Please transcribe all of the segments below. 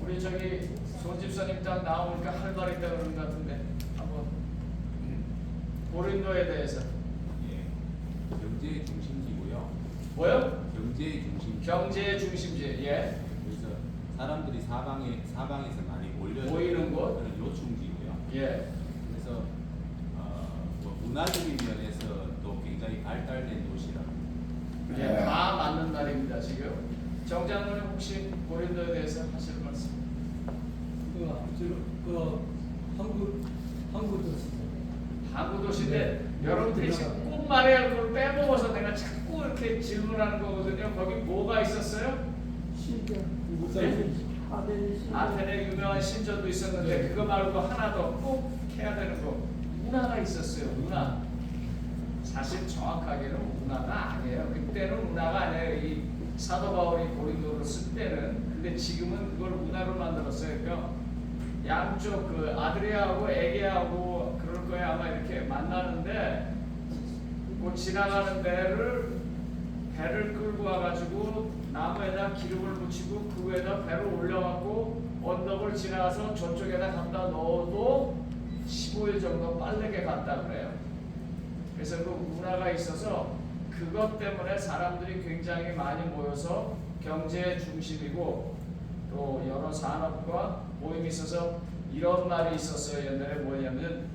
우리 저기 손 집사님 딱 나오니까 할 말 있다 그러는 것 같은데 한번 고린도에 대해서. 예, 경제의 중심지고요. 뭐요? 경제의 중심지. 경제의 중심지. 예. 그래서 사람들이 사방에서 많이 모이는 곳. 그런 요충지고요. 예. 그래서 뭐 문화적인 면에서 또 굉장히 발달된 도시라고. 예. 다 맞는 말입니다 지금. 정장로님 혹시 고린도에 대해서 하실 말씀? 한국 도시. 한국 도시인데 네. 여러분들이 지금 꼭 말해야 할 걸 빼먹어서 내가 자꾸 이렇게 질문하는 거거든요. 거기 뭐가 있었어요? 네? 아테네 유명한 신전도 있었는데 그거 말고 하나 더 꼭 해야 되는 거 운하가 있었어요. 운하. 사실 정확하게는 운하가 아니에요. 그때는 운하가 아니에요. 이 사도 바울이 고린도를 쓸 때는. 근데 지금은 그걸 운하로 만들었어요. 그러니까 양쪽 그 아드리아하고 에게하고 그럴 거에 아마 이렇게 만나는데 그 지나가는 배를 끌고 와가지고 나무에다 기름을 묻히고 그 위에다 배를 올려갖고 언덕을 지나가서 저쪽에다 갖다 넣어도 15일 정도 빠르게 갔다 그래요. 그래서 그 문화가 있어서 그것 때문에 사람들이 굉장히 많이 모여서 경제의 중심이고 또 여러 산업과 모임이 있어서 이런 말이 있었어요. 옛날에 뭐냐면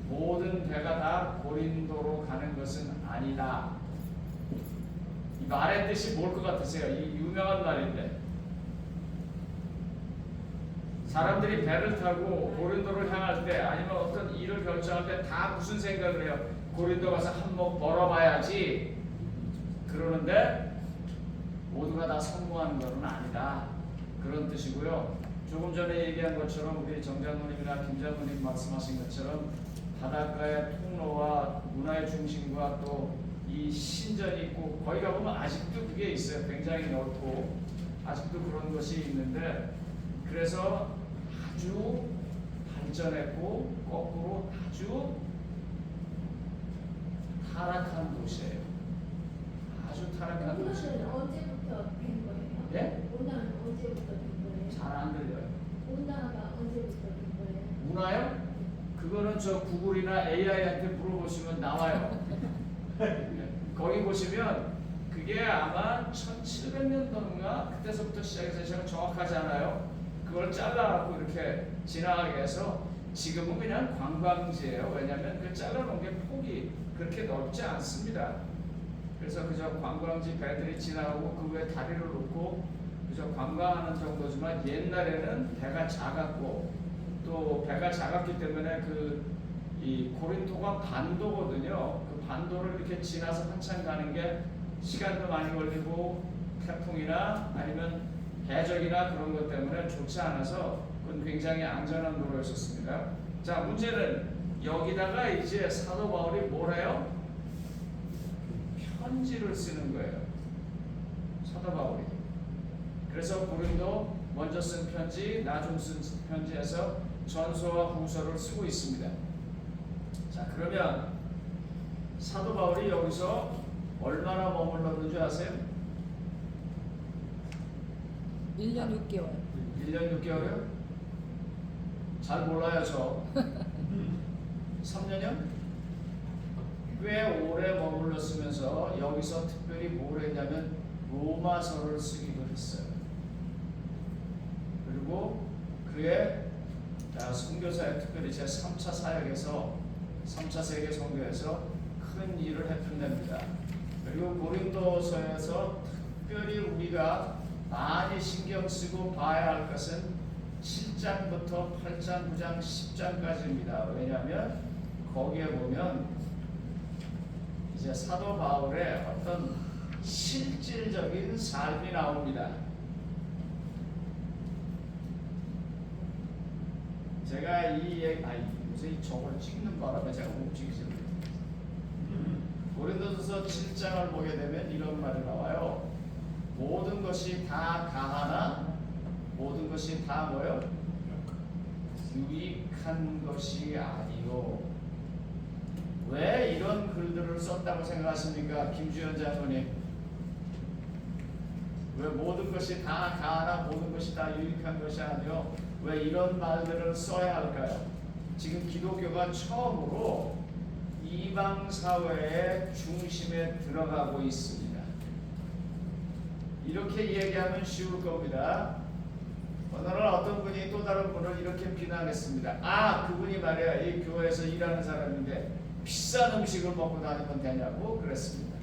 모든 배가 다 고린도로 가는 것은 아니다. 이 말의 뜻이 뭘 것 같으세요? 이 유명한 말인데 사람들이 배를 타고 고린도를 향할 때 아니면 어떤 일을 결정할 때 다 무슨 생각을 해요? 고린도 가서 한몫 벌어봐야지 그러는데 모두가 다 성공하는 것은 아니다. 그런 뜻이고요. 조금 전에 얘기한 것처럼 우리 정장모님이나 김장모님 말씀하신 것처럼 바닷가의 통로와 문화의 중심과 또 이 신전이 있고 거기 가보면 아직도 그게 있어요. 굉장히 넓고 아직도 그런 것이 있는데 그래서 아주 발전했고 거꾸로 아주 타락한 도시예요. 아주 타락한 도시예요. 문화는 언제부터 된 거예요? 예? 문화는 언제부터 된 거예요? 잘 안 들려요. 문화가 언제부터 된 거예요? 문화요? 그거는 저 구글이나 AI한테 물어보시면 나와요. 거기 보시면 그게 아마 1700년도인가 그때서부터 시작해서 제가 정확하지 않아요. 그걸 잘라갖고 이렇게 지나가게 해서 지금은 그냥 관광지예요. 왜냐하면 그 잘라놓은 게 폭이 그렇게 넓지 않습니다. 그래서 그저 관광지 배들이 지나가고 그 위에 다리를 놓고 그저 관광하는 정도지만 옛날에는 배가 작았고 또 배가 작았기 때문에 이 고린도가 반도거든요. 그 반도를 이렇게 지나서 한참 가는 게 시간도 많이 걸리고 태풍이나 아니면 해적이나 그런 것 때문에 좋지 않아서 그건 굉장히 안전한 도로였었습니다. 자, 문제는 여기다가 이제 사도 바울이 뭘 해요? 편지를 쓰는 거예요. 사도 바울이. 그래서 고린도 먼저 쓴 편지, 나중 쓴 편지에서 전서와 후서를 쓰고 있습니다. 자, 그러면 사도 바울이 여기서 얼마나 머물렀는지 아세요? 1년 6개월. 1년 6개월이요? 잘 몰라요, 저. 3년이요? 꽤 오래 머물렀으면서 여기서 특별히 뭘 했냐면 로마서를 쓰기도 했어요. 그리고 그의 선교사에 특별히 제 3차 사역에서 3차 세계 선교에서 큰 일을 해픈답니다. 그리고 고린도서에서 특별히 우리가 많이 신경 쓰고 봐야 할 것은 7장부터 8장, 9장, 10장까지입니다. 왜냐하면 거기에 보면 이제 사도 바울의 어떤 실질적인 삶이 나옵니다. 제가 요새 저걸 찍는 바람에 제가 움직이지 못해요. 고린도서서 7장을 보게 되면 이런 말이 나와요. 모든 것이 다 가하나 모든 것이 다 뭐요? 유익한 것이 아니요. 왜 이런 글들을 썼다고 생각하십니까? 김주현 장로님. 왜 모든 것이 다 가하나 모든 것이 다 유익한 것이 아니요? 왜 이런 말들을 써야 할까요? 지금 기독교가 처음으로 이방 사회의 중심에 들어가고 있습니다. 이렇게 얘기하면 쉬울 겁니다. 어느 날 어떤 분이 또 다른 분을 이렇게 비난했습니다. 아, 그분이 말이야 이 교회에서 일하는 사람인데 비싼 음식을 먹고 다니면 되냐고 그랬습니다.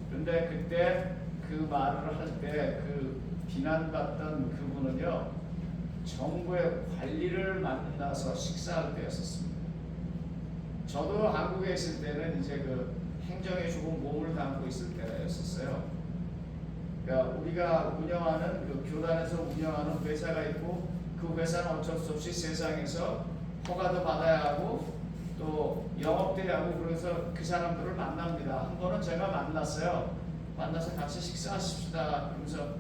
그런데 그때 그 말을 할 때 그 비난받던 그분은요, 정부의 관리를 만나서 식사할 때였었습니다. 저도 한국에 있을 때는 이제 그 행정에 조금 몸을 담고 있을 때였었어요. 그러니까 우리가 운영하는 그 교단에서 운영하는 회사가 있고 그 회사는 어쩔 수 없이 세상에서 허가도 받아야 하고 또 영업도 해야 하고 그래서 그 사람들을 만납니다. 한 번은 제가 만났어요. 만나서 같이 식사하십시다. 그러면서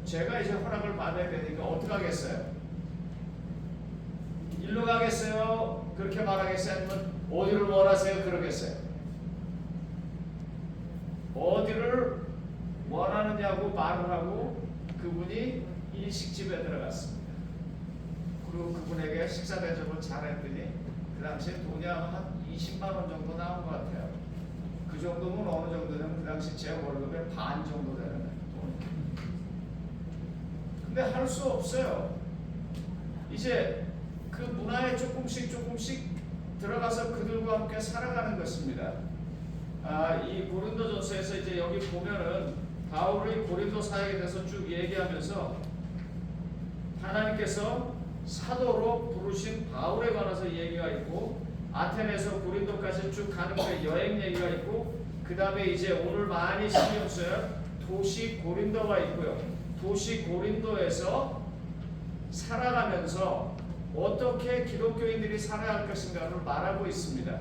제가 이제 허락을 받아야 되니까 어떻게 하겠어요? 일로 가겠어요? 그렇게 말하겠어요? 아니면 어디를 원하세요? 그러겠어요? 어디를 원하느냐고 말을 하고 그분이 일식집에 들어갔습니다. 그리고 그분에게 식사 대접을 잘했더니 그 당시에 돈이 한 20만 원 정도 나온 것 같아요. 그 정도면 어느 정도냐면 그 당시 제 월급의 반 정도 되는 돈. 근데 할 수 없어요. 이제 그 문화에 조금씩 들어가서 그들과 함께 살아가는 것입니다. 이 고린도전서에서 이제 여기 보면은 바울이 고린도 사역에 대해서 쭉 얘기하면서 하나님께서 사도로 부르신 바울에 관해서 얘기가 있고 아테네에서 고린도까지 쭉 가는 그 여행 얘기가 있고 그 다음에 이제 오늘 많이 신경 써요. 도시 고린도가 있고요. 도시 고린도에서 살아가면서 어떻게 기독교인들이 살아야 할 것인가를 말하고 있습니다.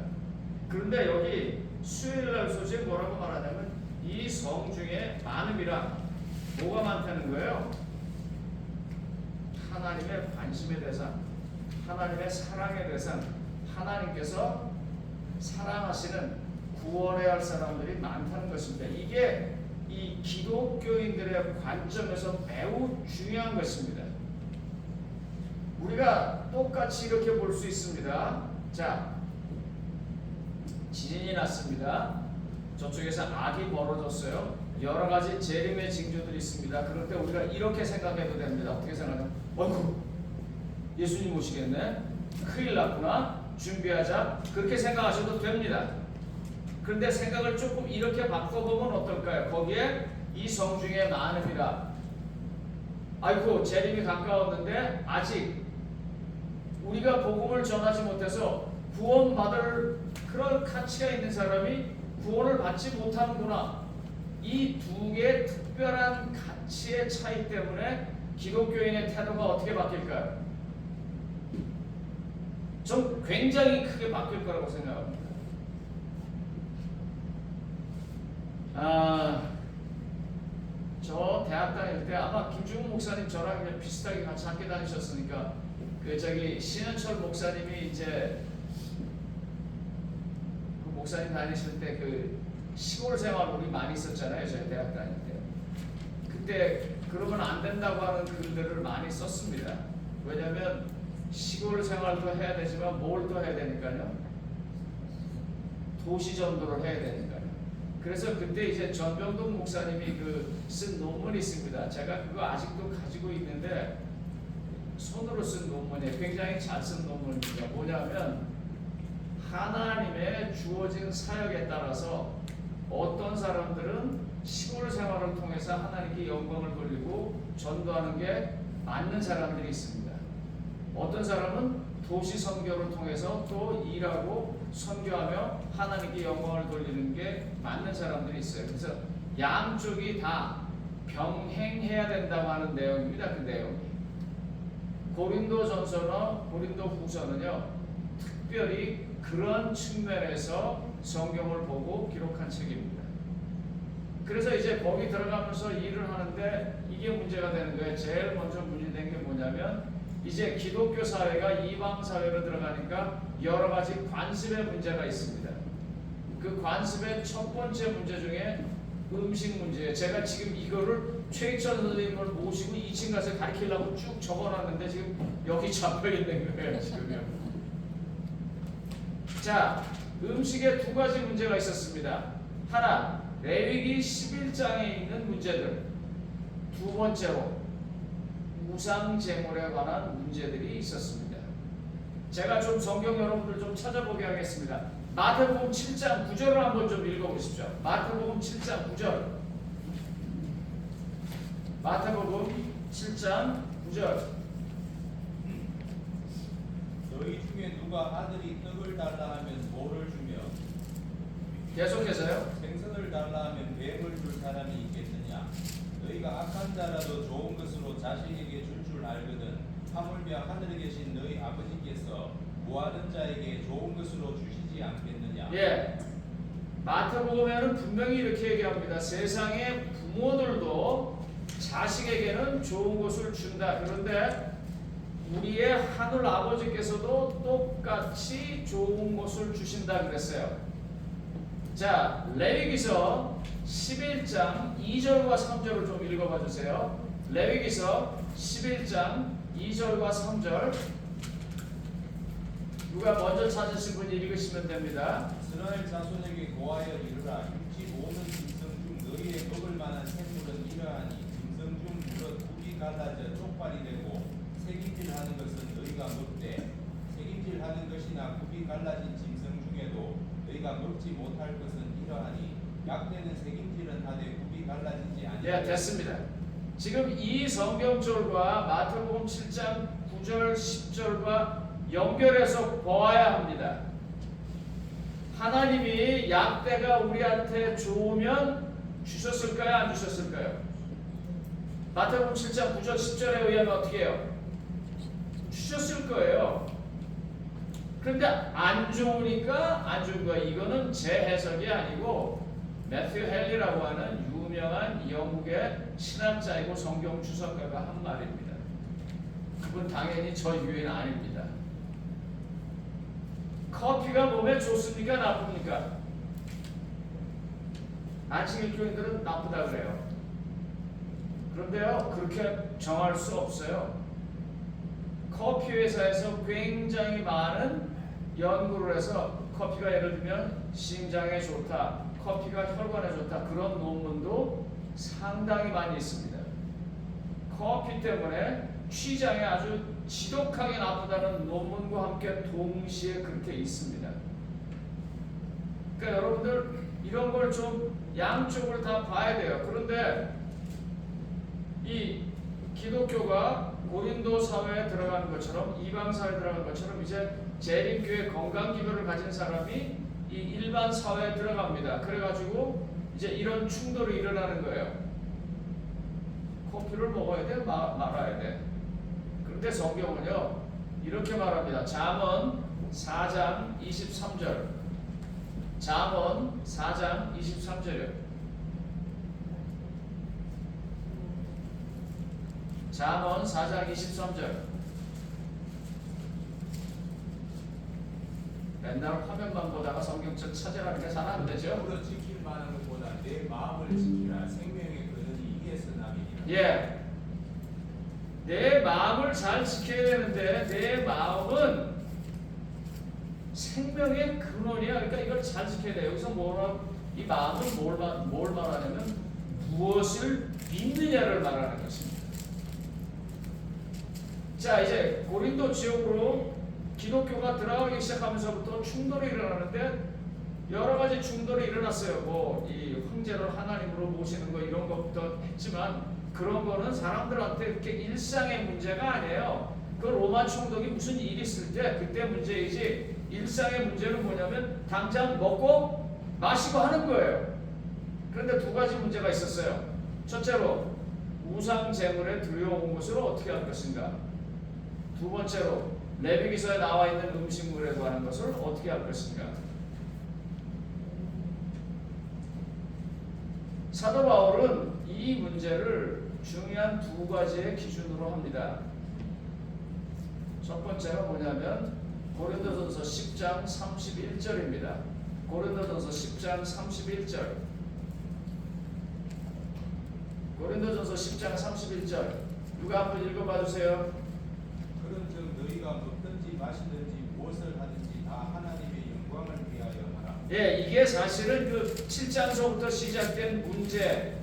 그런데 여기 수요일날 소식에 뭐라고 말하냐면 이 성 중에 많음이라 뭐가 많다는 거예요? 하나님의 관심의 대상, 하나님의 사랑의 대상, 하나님께서 사랑하시는 구원해야 할 사람들이 많다는 것입니다. 이게 이 기독교인들의 관점에서 매우 중요한 것입니다. 우리가 똑같이 이렇게 볼 수 있습니다. 자, 지진이 났습니다. 저쪽에서 악이 벌어졌어요. 여러 가지 재림의 징조들이 있습니다. 그럴 때 우리가 이렇게 생각해도 됩니다. 어떻게 생각하면, 어이구, 예수님 오시겠네? 큰일 났구나? 준비하자. 그렇게 생각하셔도 됩니다. 그런데 생각을 조금 이렇게 바꿔보면 어떨까요? 거기에 이 성 중에 많음이라. 아이고, 재림이 가까웠는데 아직 우리가 복음을 전하지 못해서 구원받을 그런 가치가 있는 사람이 구원을 받지 못하는구나. 이 두 개의 특별한 가치의 차이 때문에 기독교인의 태도가 어떻게 바뀔까요? 전 굉장히 크게 바뀔 거라고 생각합니다. 저 대학 다닐 때 아마 김중훈 목사님 저랑 그냥 비슷하게 같이 학교 다니셨으니까 그 저기 신현철 목사님이 이제 그 목사님 다니실 때 그 시골 생활 우리 많이 있었잖아요. 저희 대학 다닐 때. 그때 그러면 안 된다고 하는 글들을 많이 썼습니다. 왜냐하면 시골 생활도 해야 되지만 뭘 또 해야 되니까요. 도시 전도를 해야 되니까요. 그래서 그때 이제 전병동 목사님이 그 쓴 논문이 있습니다. 제가 그거 아직도 가지고 있는데 손으로 쓴 논문이에요. 굉장히 잘 쓴 논문입니다. 뭐냐면 하나님의 주어진 사역에 따라서 어떤 사람들은 시골 생활을 통해서 하나님께 영광을 돌리고 전도하는 게 맞는 사람들이 있습니다. 어떤 사람은 도시 선교를 통해서 또 일하고 선교하며 하나님께 영광을 돌리는 게 맞는 사람들이 있어요. 그래서 양쪽이 다 병행해야 된다고 하는 내용입니다. 그 내용이. 고린도전서나 고린도후서는요, 특별히 그런 측면에서 성경을 보고 기록한 책입니다. 그래서 이제 거기 들어가면서 일을 하는데 이게 문제가 되는 거예요. 제일 먼저 문제된 게 뭐냐면 이제 기독교 사회가 이방 사회로 들어가니까 여러 가지 관습의 문제가 있습니다. 그 관습의 첫 번째 문제 중에 음식 문제예요. 제가 지금 이거를 최익천 선생님을 모시고 2층 가서 가르치려고 쭉 적어놨는데 지금 여기 잡혀 있는 거예요 지금요. 자, 음식에 두 가지 문제가 있었습니다. 하나, 레위기 11장에 있는 문제들. 두 번째로 우상 제물에 관한 문제들이 있었습니다. 제가 좀 성경 여러분들 좀 찾아보게 하겠습니다. 마태복음 7장 9절을 한번 좀 읽어보십시오. 마태복음 7장 9절. 마태복음 7장 9절. 너희 중에 누가 아들이 떡을 달라 하면 뭐를 주며 계속해서요. 생선을 달라 하면 뱀을 줄 사람이 있겠느냐? 너희가 악한 자라도 좋은 것으로 자식에게 줄 줄 알거든 하물며 하늘에 계신 너희 아버지께서 구하는 자에게 좋은 것으로 주시지 않겠느냐? 예. 마태복음에는 분명히 이렇게 얘기합니다. 세상의 부모들도 자식에게는 좋은 것을 준다. 그런데 우리의 하늘 아버지께서도 똑같이 좋은 것을 주신다 그랬어요. 자, 레위기서 11장 2절과 3절을 좀 읽어봐 주세요. 레위기서 11장 2절과 3절. 누가 먼저 찾으신 분이 읽으시면 됩니다. 이스라엘 자손에게 고하여 이르라. 육지 모든 짐승 중 너희의 먹을 만한 생물은 이러하니 짐승 중 무릇 굽이 갈라져 쪽발이 되고 새김질하는 것은 너희가 먹되 새김질하는 것이나 굽이 갈라진 짐승 중에도 너희가 먹지 못할 것은 이러하니 약대는 새김질은 하되 굽이 갈라지지 아니하니. 네, 됐습니다. 지금 이 성경절과 마태복음 7장 9절 10절과 연결해서 보아야 합니다. 하나님이 약대가 우리한테 좋으면 주셨을까요? 안 주셨을까요? 마태복음 7장 9절 10절에 의하면 어떻게 해요? 주셨을 거예요. 그런데 안 좋으니까 안 좋은 거예요. 이거는 제 해석이 아니고 매튜 헨리라고 하는 유명한 영국의 신학자이고 성경 주석가가 한 말입니다. 그분 당연히 저 유엔 아닙니다. 커피가 몸에 좋습니까? 나쁩니까? 안식일교인들은 나쁘다 그래요. 그런데요, 그렇게 정할 수 없어요. 커피 회사에서 굉장히 많은 연구를 해서 커피가 예를 들면 심장에 좋다, 커피가 혈관에 좋다, 그런 논문도 상당히 많이 있습니다. 커피 때문에 췌장에 아주 지독하게 나쁘다는 논문과 함께 동시에 그렇게 있습니다. 그러니까 여러분들 이런 걸 좀 양쪽을 다 봐야 돼요. 그런데 이 기독교가 고린도 사회에 들어가는 것처럼 이방 사회에 들어가는 것처럼 이제 재림교회 건강기별을 가진 사람이 이 일반 사회에 들어갑니다. 그래가지고 이제 이런 충돌이 일어나는 거예요. 커피를 먹어야 돼? 말아야 돼? 그런데 성경은요 이렇게 말합니다. 잠언 4장 23절. 잠언 4장 23절이요. 잠언 4장 23절. 맨날 화면만 보다가 성경책 찾으라는 게 잘 안 되죠? 무릇 지킬 만한 것보다 내 마음을 지키라. 생명의 근원이 이에서 남이니라. 예. 내 마음을 잘 지켜야 되는데 내 마음은 생명의 근원이야. 그러니까 이걸 잘 지켜야 돼. 여기서 이 마음은 뭘 말하냐면 무엇을 믿느냐를 말하는 것입니다. 자, 이제 고린도 지역으로 기독교가 들어가기 시작하면서부터 충돌이 일어나는데 여러 가지 충돌이 일어났어요. 뭐 이 황제를 하나님으로 모시는 거 이런 것부터 했지만 그런 거는 사람들한테 그렇게 일상의 문제가 아니에요. 그 로마 총독이 무슨 일이 있을 때 그때 문제이지 일상의 문제는 뭐냐면 당장 먹고 마시고 하는 거예요. 그런데 두 가지 문제가 있었어요. 첫째로 우상 제물에 들여온 것을 어떻게 할 것인가. 두 번째로 레위기서에 나와 있는 음식물에 관한 것을 어떻게 할 것인가. 사도 바울은 이 문제를 중요한 두 가지의 기준으로 합니다. 첫 번째가 뭐냐면 고린도전서 10장 31절입니다. 고린도전서 10장 31절. 고린도전서 10장 31절 누가 한번 읽어봐 주세요. 그런즉 너희가 먹든지 마시든지 무엇을 하든지 다 하나님의 영광을 위하여 하라. 예, 이게 사실은 그 7장서부터 시작된 문제,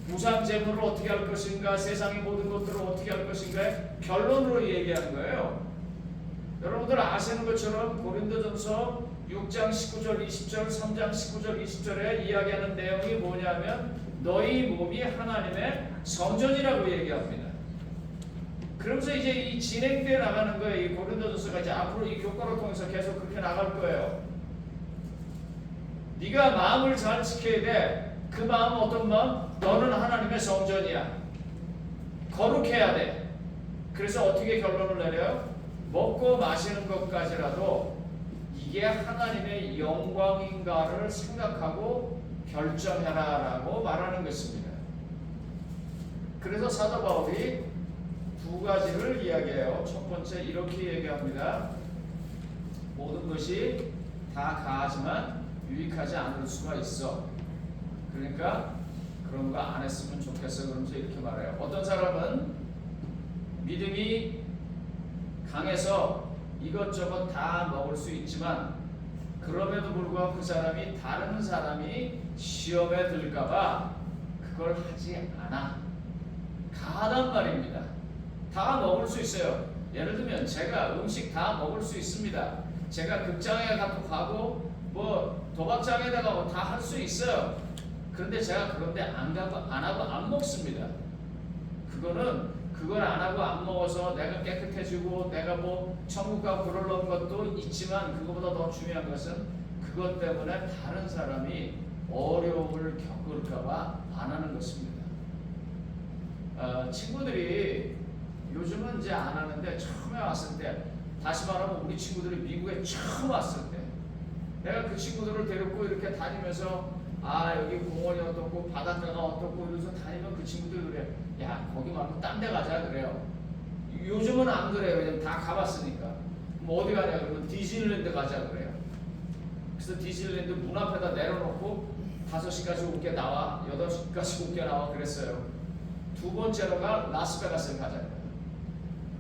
우상 제물을 어떻게 할 것인가, 세상의 모든 것들을 어떻게 할 것인가의 결론으로 얘기한 거예요. 여러분들 아시는 것처럼 고린도전서 6장 19절 20절 3장 19절 20절에 이야기하는 내용이 뭐냐면 너희 몸이 하나님의 성전이라고 얘기합니다. 그러면서 이제 이 진행돼 나가는 거예요. 이 고린도전서가 이제 앞으로 이 교과를 통해서 계속 그렇게 나갈 거예요. 네가 마음을 잘 지켜야 돼. 그 마음은 어떤 마음? 너는 하나님의 성전이야. 거룩해야 돼. 그래서 어떻게 결론을 내려요? 먹고 마시는 것까지라도 이게 하나님의 영광인가를 생각하고 결정해라라고 말하는 것입니다. 그래서 사도 바울이 두 가지를 이야기해요. 첫 번째 이렇게 얘기합니다. 모든 것이 다 가하지만 유익하지 않을 수가 있어. 그러니까 그런 거 안 했으면 좋겠어. 그러면서 이렇게 말해요. 어떤 사람은 믿음이 강해서 이것저것 다 먹을 수 있지만 그럼에도 불구하고 그 사람이 다른 사람이 시험에 들까봐 그걸 하지 않아. 가하단 말입니다. 다 먹을 수 있어요. 예를 들면 제가 음식 다 먹을 수 있습니다. 제가 극장에 가고 뭐 도박장에다가 뭐 다 할 수 있어요. 그런데 제가 그런데 안 가고 안 하고 안 먹습니다. 그걸 안 하고 안 먹어서 내가 깨끗해지고 내가 뭐 천국 가고 그러는 것도 있지만 그것보다 더 중요한 것은 그것 때문에 다른 사람이 어려움을 겪을까봐 안 하는 것입니다. 친구들이 요즘은 이제 안 하는데 처음에 왔을 때, 다시 말하면 우리 친구들이 미국에 처음 왔을 때 내가 그 친구들을 데리고 이렇게 다니면서 여기 공원이 어떻고 바닷가가 어떻고 이러면서 다니면 그 친구들이 그래. 야 거기 말고 딴 데 가자 그래요. 요즘은 안 그래요. 왜냐면 다 가봤으니까. 뭐 어디 가냐 그러면 디즈니랜드 가자 그래요. 그래서 디즈니랜드 문 앞에다 내려놓고 5시까지 올게 나와 8시까지 올게 나와 그랬어요. 두 번째로가 라스베가스를 가자.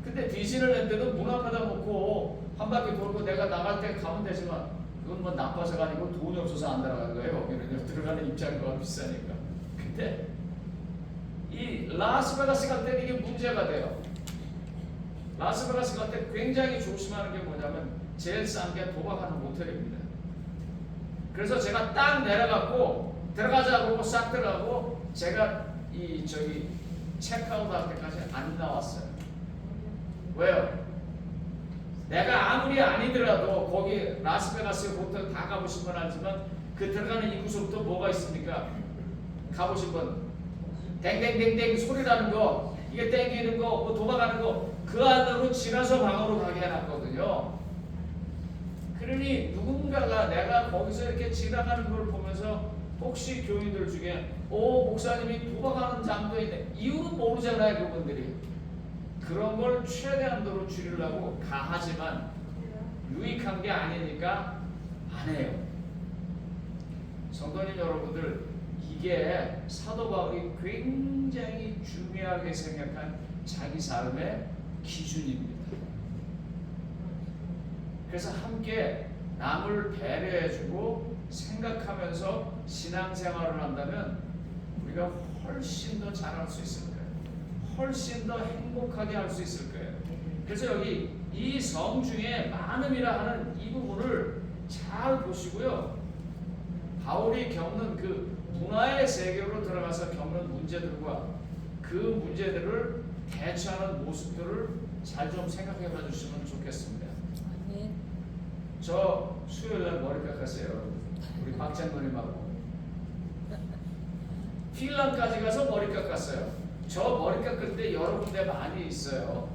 근데 디즈니랜드는 문 앞에다 놓고 한 바퀴 돌고 내가 나갈 때 가면 되지만 그건 뭐 나빠서가 아니고 돈이 없어서 안 들어가는 거예요. 거기는 들어가는 입장료가 비싸니까. 근데 이 라스베가스 갈 때는 이게 문제가 돼요. 라스베가스 갈 때 굉장히 조심하는 게 뭐냐면 제일 싼 게 도박하는 모텔입니다. 그래서 제가 딱 내려갖고 들어가자 그러고 싹 들어가고 제가 체크아웃 할 때까지 안 나왔어요. 왜요? 내가 아무리 아니더라도 거기 라스베가스 호텔 다 가보신 분 알지만 그 들어가는 입구서부터 뭐가 있습니까? 가보신 분 땡땡땡땡 소리 나는 거, 이게 땡기는 거, 뭐 도박하는 거 그 안으로 지나서 방으로 가게 해놨거든요. 그러니 누군가가 내가 거기서 이렇게 지나가는 걸 보면서 혹시 교인들 중에 목사님이 도박하는 장도 있네. 이유는 모르잖아요. 그분들이. 그런 걸 최대한도로 줄이려고 가하지만 유익한 게 아니니까 안 해요. 성도님 여러분들, 이게 사도 바울이 굉장히 중요하게 생각한 자기 삶의 기준입니다. 그래서 함께 남을 배려해주고 생각하면서 신앙생활을 한다면 우리가 훨씬 더 잘할 수 있을 거예요. 훨씬 더 행복하게 할 수 있을 거예요. 그래서 여기 이 성 중에 많음이라 하는 이 부분을 잘 보시고요. 바울이 겪는 그 문화의 세계로 들어가서 겪는 문제들과 그 문제들을 대처하는 모습들을 잘 좀 생각해 봐 주시면 좋겠습니다. 아멘. 저 수요일날 머리 깎았어요. 우리 박 장로님하고 핀란드까지 가서 머리 깎았어요. 저 머리 깎을 때 여러 군데 많이 있어요.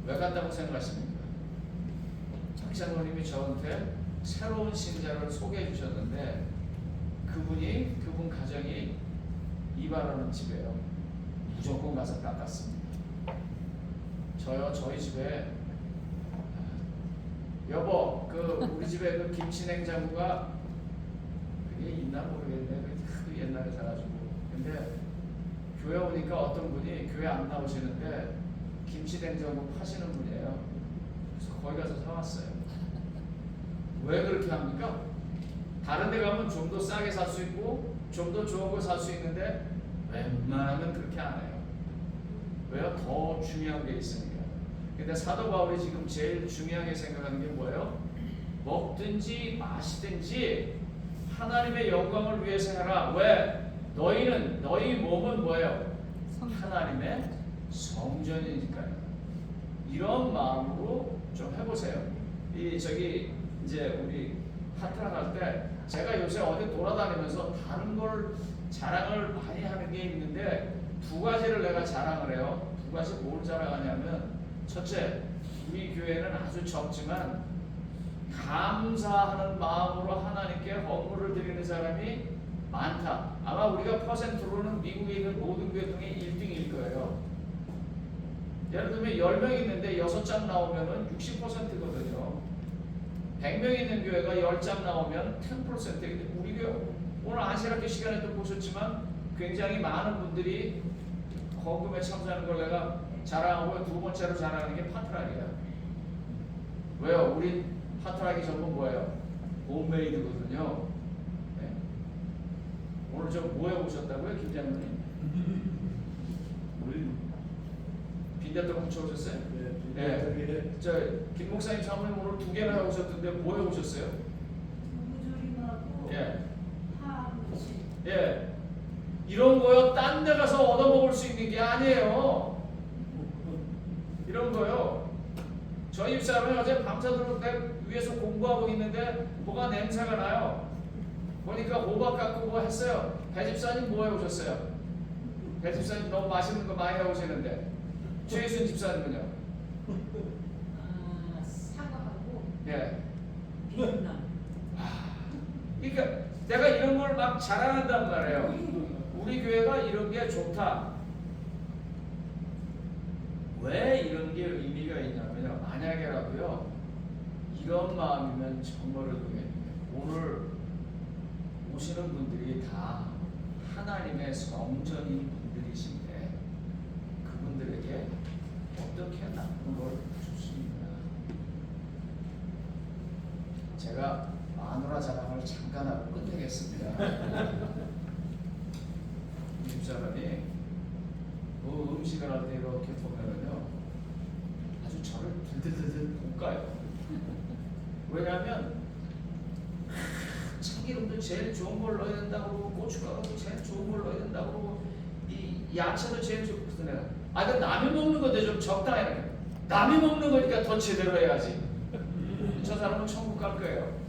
왜 갔다고 생각하십니까? 박 장로님이 저한테 새로운 신자를 소개해 주셨는데 그분 가정이 이발하는 집이에요. 무조건 가서 깎았습니다. 저희 집에 여보, 우리 집에 그 김치 냉장고가 그게 있나 모르겠네. 그 옛날에 사가지고. 근데 교회 오니까 어떤 분이 교회 안 나오시는데 김치냉장고 파시는 분이에요. 그래서 거기 가서 사왔어요. 왜 그렇게 합니까? 다른 데 가면 좀 더 싸게 살 수 있고 좀 더 좋은 걸 살 수 있는데 웬만하면 그렇게 안 해요. 왜요? 더 중요한 게 있으니까. 근데 사도 바울이 지금 제일 중요하게 생각하는 게 뭐예요? 먹든지 마시든지 하나님의 영광을 위해서 해라. 왜? 너희 몸은 뭐예요? 하나님의 성전이니까요. 이런 마음으로 좀 해보세요. 저기 이제 우리 파트너 할 때 제가 요새 어디 돌아다니면서 다른 걸 자랑을 많이 하는 게 있는데 두 가지를 내가 자랑을 해요. 두 가지 뭘 자랑하냐면 첫째, 우리 교회는 아주 적지만 감사하는 마음으로 하나님께 헌물을 드리는 사람이 많다. 아마 우리가 퍼센트로는 미국에 있는 모든 교회 중에 1등일 거예요. 예를 들면 10명 있는데 6장 나오면은 60%거든요. 100명 있는 교회가 10장 나오면 10%인데 우리 교회 오늘 아시라교 시간에도 보셨지만 굉장히 많은 분들이 헌금에 참여하는 걸 내가 자랑하고 두 번째로 자랑하는 게 파트락이에요. 왜요? 우리 파트락이 전부 뭐예요? 홈메이드거든요. 네. 오늘 저 뭐해 오셨다고요? 김장로님? 우리 빈대떡 훔쳐 오셨어요? 네. 저 김 목사님 사모님 오늘 2개나 오셨던데 뭐해 오셨어요? 무조림하고 예. 파무치. 예. 이런 거요. 딴 데 가서 얻어먹을 수 있는 게 아니에요. 이런 거요. 저희 집사람이 어제 밤새도록 내 위에서 공부하고 있는데 뭐가 냄새가 나요. 보니까 호박 갖고 뭐 했어요. 배 집사님 뭐 해 오셨어요? 배 집사님 너무 맛있는 거 많이 해 오시는데 최희순 집사님은요? 사과하고 예. 빛나. 그러니까 내가 이런 걸 막 자랑한단 말이에요. 우리 교회가 이런 게 좋다. 왜 이런 게 의미가 있냐면요. 만약에라도요. 이런 마음이면 정말을 오늘 오시는 분들이 다 하나님의 성전인 분들이신데 그분들에게 어떻게 나쁜 걸 줬습니까? 제가 마누라 자랑을 잠깐 하고 끝내겠습니다. 집사람이 그 음식을 할 때 이렇게 보면은요 아주 저를 들들들들 볶아요. 왜냐하면 참기름도 제일 좋은 걸 넣어야 된다고 그러고 고춧가루도 제일 좋은 걸 넣어야 된다고 그러고 이 야채도 제일 좋고 그래서 내가 그 남이 먹는 건데 좀 적당히 이렇게 남이 먹는 거니까 더 제대로 해야지. 저 사람은 천국 갈 거예요.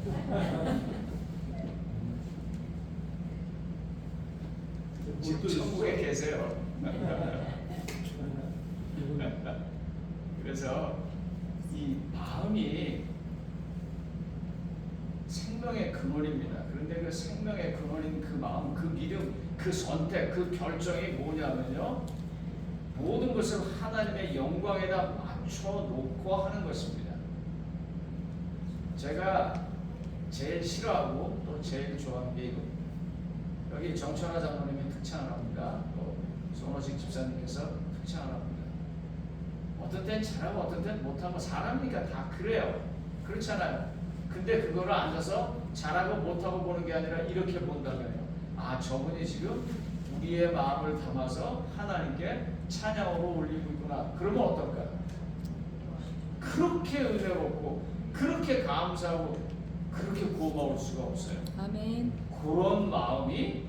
지금 천국에 계세요. 그래서 이 마음이 생명의 근원입니다. 그런데 그 생명의 근원인 그 마음, 그 믿음, 그 선택, 그 결정이 뭐냐면요. 모든 것을 하나님의 영광에다 맞춰 놓고 하는 것입니다. 제가 제일 싫어하고 또 제일 좋아하는 게 이겁니다. 여기 정천하 장로님이 특창을 합니다. 또 손호식 집사님께서 특창을 합니다. 어떤 땐 잘하고 어떤 땐 못하고 사람이니까 다 그래요. 그렇잖아요. 근데 그거를 앉아서 잘하고 못하고 보는 게 아니라 이렇게 본다면요. 아, 저분이 지금 우리의 마음을 담아서 하나님께 찬양으로 올리고 있구나. 그러면 어떨까? 그렇게 은혜롭고 그렇게 감사하고 그렇게 고마울 수가 없어요. 아멘. 그런 마음이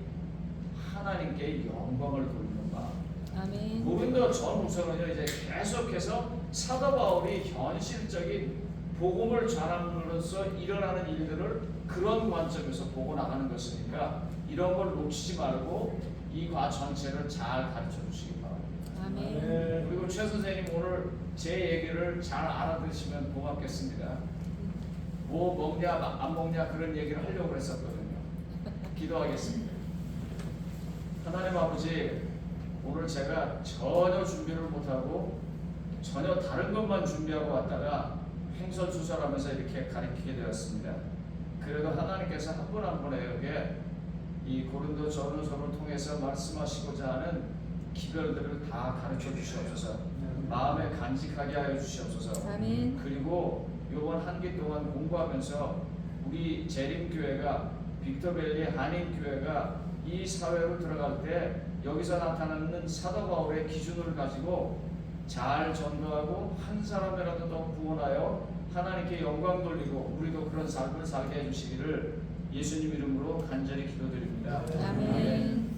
하나님께 영광을 돌리는 마음. 아멘. 고린도 전후서는요 이제 계속해서 사도 바울이 현실적인 복음을 전함으로써 일어나는 일들을 그런 관점에서 보고 나가는 것이니까 이런 걸 놓치지 말고 이 과 전체를 잘 가르쳐 주시기 바랍니다. 아멘. 그리고 최 선생님 오늘 제 얘기를 잘 알아들으시면 고맙겠습니다. 뭐 먹냐 안 먹냐 그런 얘기를 하려고 했었거든요. 기도하겠습니다. 하나님 아버지, 오늘 제가 전혀 준비를 못하고 전혀 다른 것만 준비하고 왔다가 횡설수설하면서 이렇게 가르치게 되었습니다. 그래도 하나님께서 한 분 한 분에게 이 고린도 전후서를 통해서 말씀하시고자 하는 기별들을 다 가르쳐 주시옵소서. 마음에 간직하게 하여 주시옵소서. 아멘. 그리고 이번 한 기 동안 공부하면서 우리 재림교회가 빅터밸리 한인교회가 이 사회로 들어갈 때 여기서 나타나는 사도 바울의 기준을 가지고 잘 전도하고 한 사람이라도 더 구원하여 하나님께 영광 돌리고 우리도 그런 삶을 살게 해주시기를 예수님 이름으로 간절히 기도드립니다. 아멘.